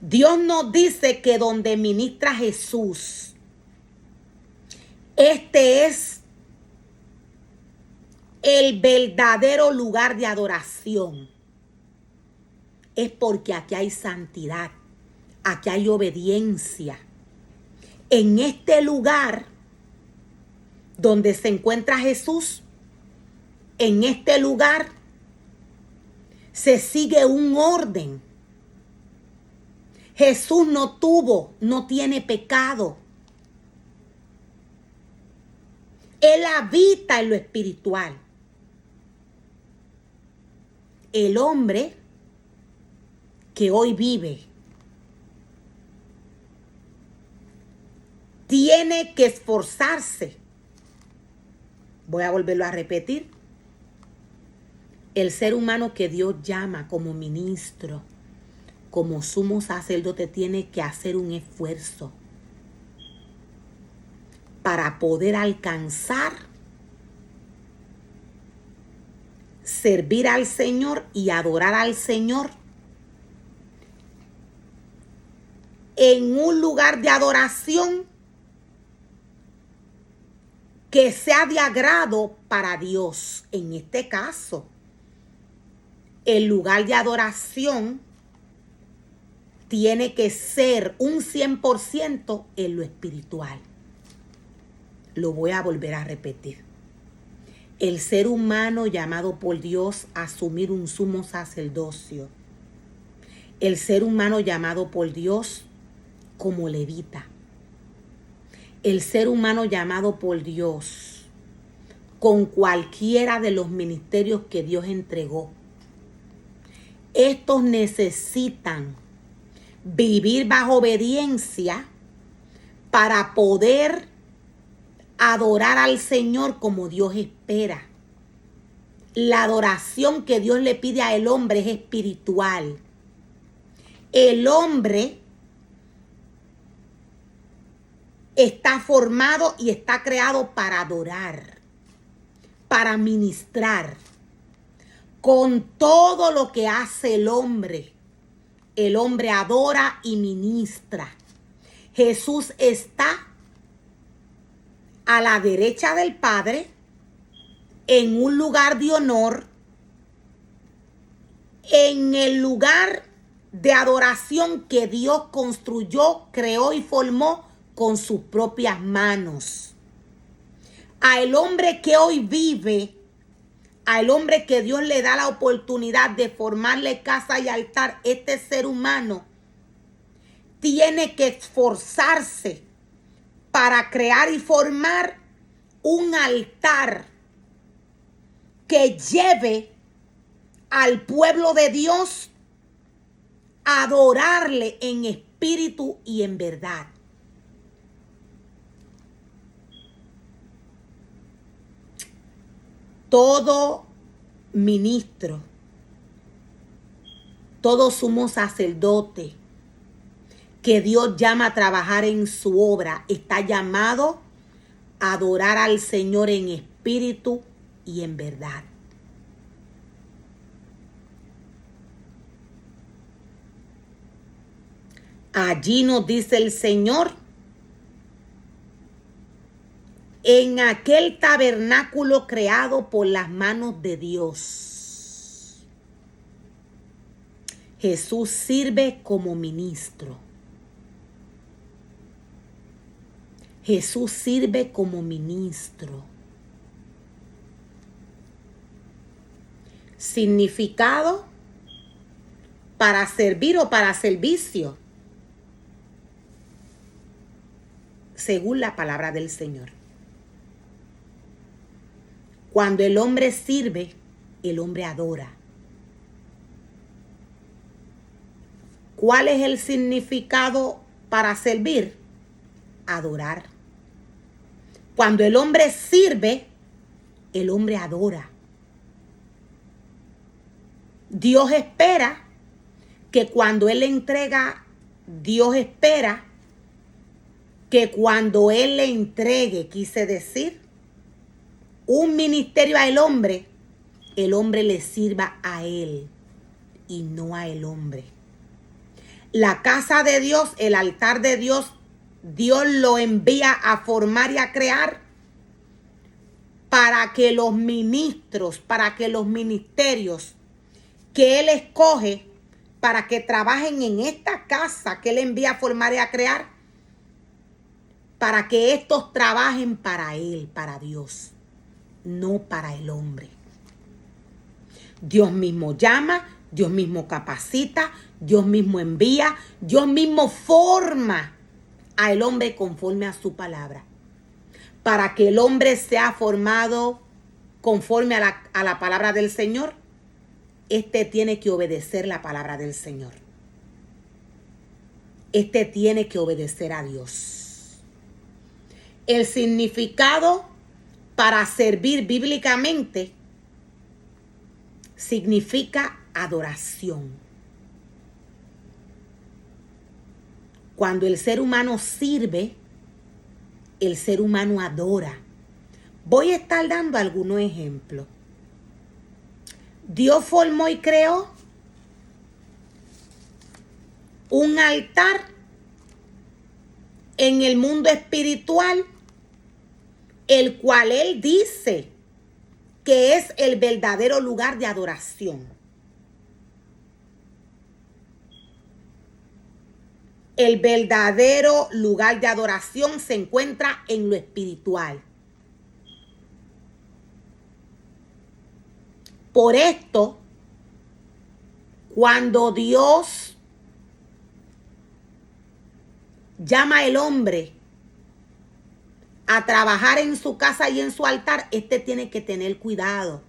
Dios nos dice que donde ministra Jesús, este es el verdadero lugar de adoración. Es porque aquí hay santidad, aquí hay obediencia. En este lugar donde se encuentra Jesús, en este lugar se sigue un orden. Jesús no tiene pecado. Él habita en lo espiritual. El hombre que hoy vive tiene que esforzarse. Voy a volverlo a repetir. El ser humano que Dios llama como ministro, como sumo sacerdote, tiene que hacer un esfuerzo para poder alcanzar, servir al Señor y adorar al Señor en un lugar de adoración que sea de agrado para Dios. En este caso, el lugar de adoración tiene que ser un 100% en lo espiritual. Lo voy a volver a repetir. El ser humano llamado por Dios a asumir un sumo sacerdocio. El ser humano llamado por Dios como levita. El ser humano llamado por Dios con cualquiera de los ministerios que Dios entregó. Estos necesitan vivir bajo obediencia para poder adorar al Señor como Dios espera. La adoración que Dios le pide al hombre es espiritual. El hombre está formado y está creado para adorar, para ministrar. Con todo lo que hace el hombre adora y ministra. Jesús está a la derecha del Padre, en un lugar de honor, en el lugar de adoración que Dios construyó, creó y formó con sus propias manos. Al hombre que hoy vive, al hombre que Dios le da la oportunidad de formarle casa y altar, este ser humano tiene que esforzarse para crear y formar un altar que lleve al pueblo de Dios a adorarle en espíritu y en verdad. Todo ministro, todo sumo sacerdote que Dios llama a trabajar en su obra está llamado a adorar al Señor en espíritu y en verdad. Allí nos dice el Señor, en aquel tabernáculo creado por las manos de Dios, Jesús sirve como ministro. Jesús sirve como ministro. Significado: para servir o para servicio, según la palabra del Señor. Cuando el hombre sirve, el hombre adora. ¿Cuál es el significado para servir? Adorar. Cuando el hombre sirve, el hombre adora. Dios espera que cuando Él le entrega, Dios espera que cuando Él le entregue, quise decir, un ministerio al hombre, el hombre le sirva a Él y no a el hombre. La casa de Dios, el altar de Dios, Dios lo envía a formar y a crear para que los ministros, para que los ministerios que Él escoge para que trabajen en esta casa que Él envía a formar y a crear, para que estos trabajen para Él, para Dios, no para el hombre. Dios mismo llama, Dios mismo capacita, Dios mismo envía, Dios mismo forma al hombre conforme a su palabra. Para que el hombre sea formado conforme a la palabra del Señor, este tiene que obedecer la palabra del Señor. Este tiene que obedecer a Dios. El significado para servir bíblicamente significa adoración. Cuando el ser humano sirve, el ser humano adora. Voy a estar dando algunos ejemplos. Dios formó y creó un altar en el mundo espiritual, el cual Él dice que es el verdadero lugar de adoración. El verdadero lugar de adoración se encuentra en lo espiritual. Por esto, cuando Dios llama al hombre a trabajar en su casa y en su altar, este tiene que tener cuidado.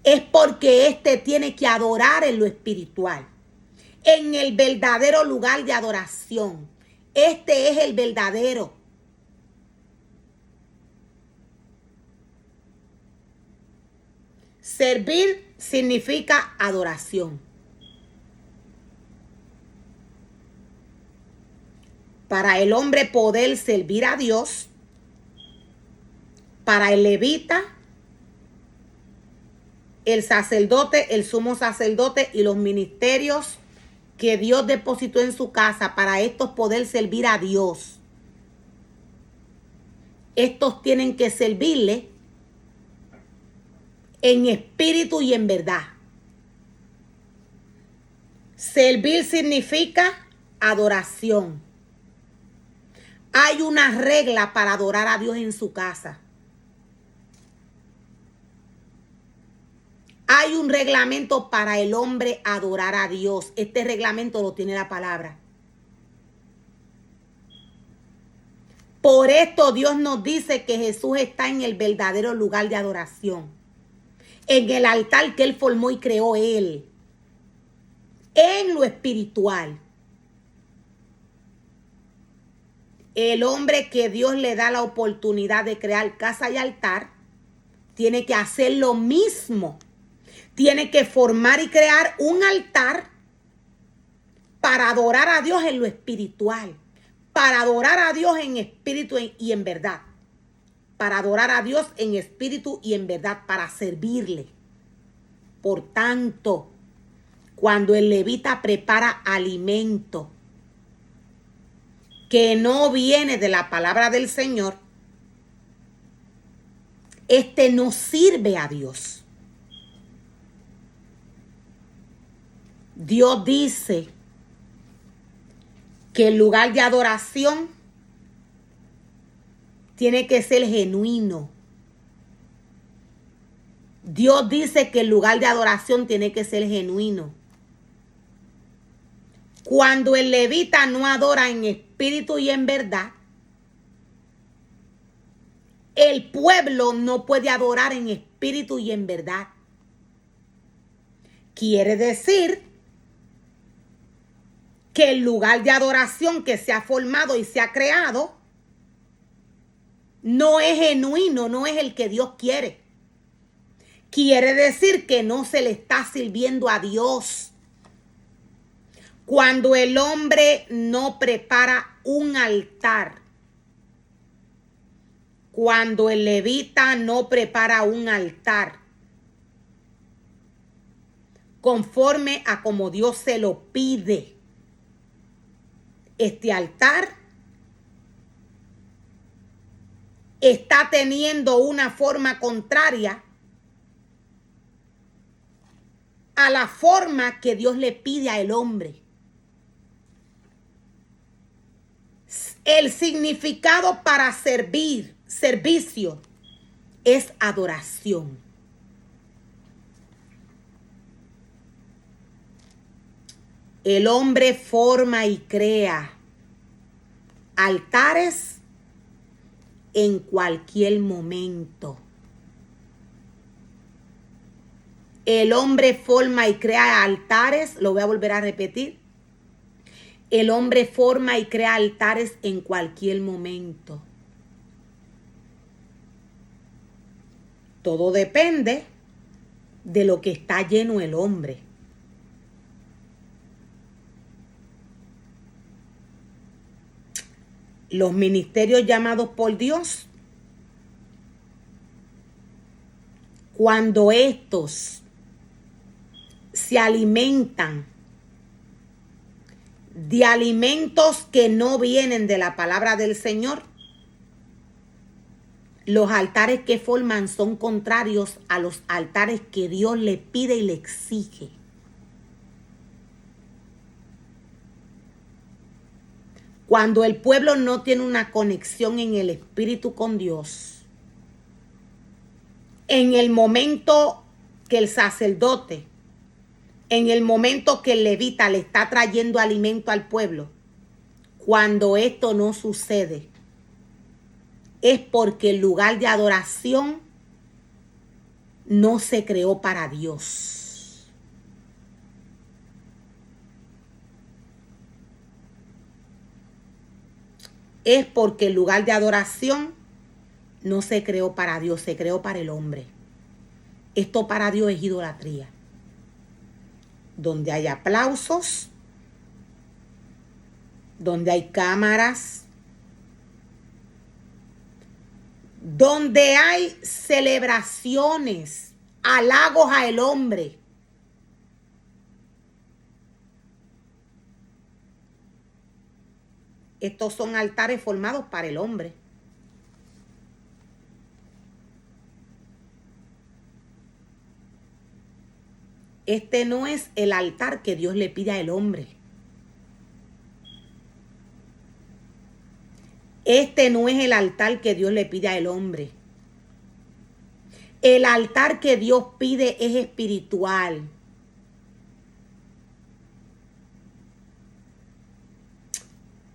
Es porque este tiene que adorar en lo espiritual, en el verdadero lugar de adoración. Este es el verdadero. Servir significa adoración. Para el hombre poder servir a Dios, para el levita, el sacerdote, el sumo sacerdote y los ministerios que Dios depositó en su casa, para estos poder servir a Dios. Estos tienen que servirle en espíritu y en verdad. Servir significa adoración. Hay una regla para adorar a Dios en su casa. Hay un reglamento para el hombre adorar a Dios. Este reglamento lo tiene la palabra. Por esto Dios nos dice que Jesús está en el verdadero lugar de adoración. En el altar que Él formó y creó Él. En lo espiritual. El hombre que Dios le da la oportunidad de crear casa y altar tiene que hacer lo mismo. Tiene que formar y crear un altar para adorar a Dios en lo espiritual. Para adorar a Dios en espíritu y en verdad. Para adorar a Dios en espíritu y en verdad. Para servirle. Por tanto, cuando el levita prepara alimento que no viene de la palabra del Señor, este no sirve a Dios. Dios dice que el lugar de adoración tiene que ser genuino. Dios dice que el lugar de adoración tiene que ser genuino. Cuando el levita no adora en espíritu y en verdad, el pueblo no puede adorar en espíritu y en verdad. Quiere decir que el lugar de adoración que se ha formado y se ha creado no es genuino, no es el que Dios quiere. Quiere decir que no se le está sirviendo a Dios. Cuando el hombre no prepara un altar, cuando el levita no prepara un altar conforme a como Dios se lo pide. Este altar está teniendo una forma contraria a la forma que Dios le pide al hombre. El significado para servicio, es adoración. El hombre forma y crea altares en cualquier momento. El hombre forma y crea altares, lo voy a volver a repetir. El hombre forma y crea altares en cualquier momento. Todo depende de lo que está lleno el hombre. Los ministerios llamados por Dios, cuando estos se alimentan de alimentos que no vienen de la palabra del Señor, los altares que forman son contrarios a los altares que Dios le pide y le exige. Cuando el pueblo no tiene una conexión en el espíritu con Dios, en el momento que el sacerdote, en el momento que el levita le está trayendo alimento al pueblo, cuando esto no sucede, es porque el lugar de adoración no se creó para Dios. Es porque el lugar de adoración no se creó para Dios, se creó para el hombre. Esto para Dios es idolatría. Donde hay aplausos, donde hay cámaras, donde hay celebraciones, halagos al hombre. Estos son altares formados para el hombre. Este no es el altar que Dios le pide al hombre. Este no es el altar que Dios le pide al hombre. El altar que Dios pide es espiritual.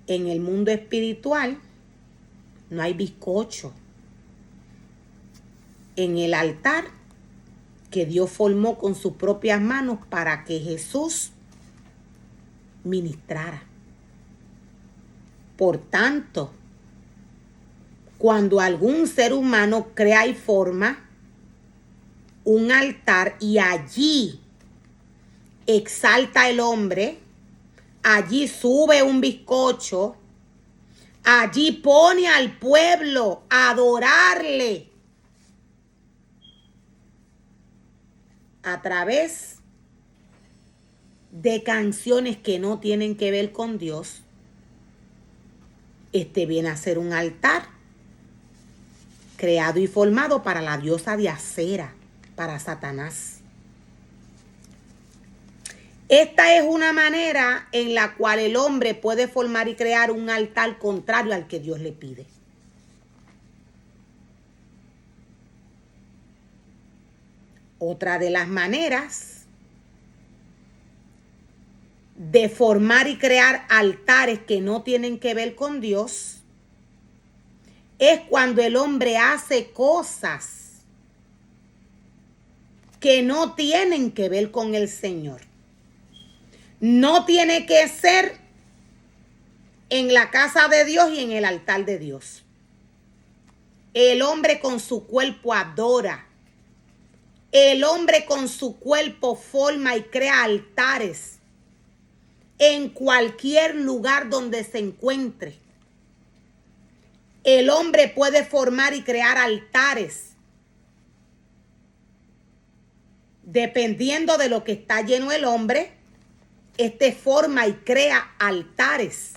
En el mundo espiritual no hay bizcocho. En el altar que Dios formó con sus propias manos para que Jesús ministrara. Por tanto, cuando algún ser humano crea y forma un altar y allí exalta el hombre, allí sube un bizcocho, allí pone al pueblo a adorarle a través de canciones que no tienen que ver con Dios, este viene a ser un altar creado y formado para la diosa de Acera, para Satanás. Esta es una manera en la cual el hombre puede formar y crear un altar contrario al que Dios le pide. Otra de las maneras de formar y crear altares que no tienen que ver con Dios es cuando el hombre hace cosas que no tienen que ver con el Señor. No tiene que ser en la casa de Dios y en el altar de Dios. El hombre con su cuerpo adora. El hombre con su cuerpo forma y crea altares en cualquier lugar donde se encuentre. El hombre puede formar y crear altares Dependiendo de lo que está lleno el hombre, forma y crea altares.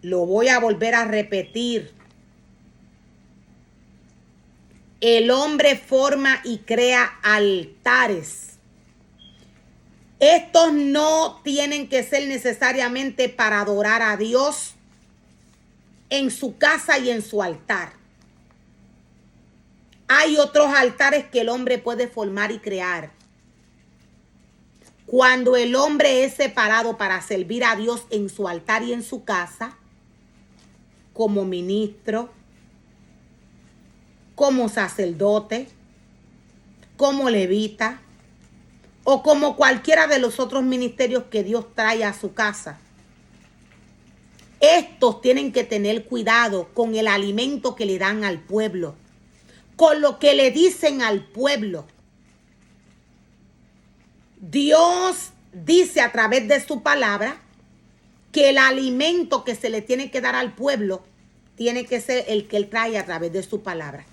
Lo voy a volver a repetir. El hombre forma y crea altares. Estos no tienen que ser necesariamente para adorar a Dios en su casa y en su altar. Hay otros altares que el hombre puede formar y crear. Cuando el hombre es separado para servir a Dios en su altar y en su casa, como ministro, como sacerdote, como levita, o como cualquiera de los otros ministerios que Dios trae a su casa. Estos tienen que tener cuidado con el alimento que le dan al pueblo, con lo que le dicen al pueblo. Dios dice a través de su palabra que el alimento que se le tiene que dar al pueblo tiene que ser el que Él trae a través de su palabra.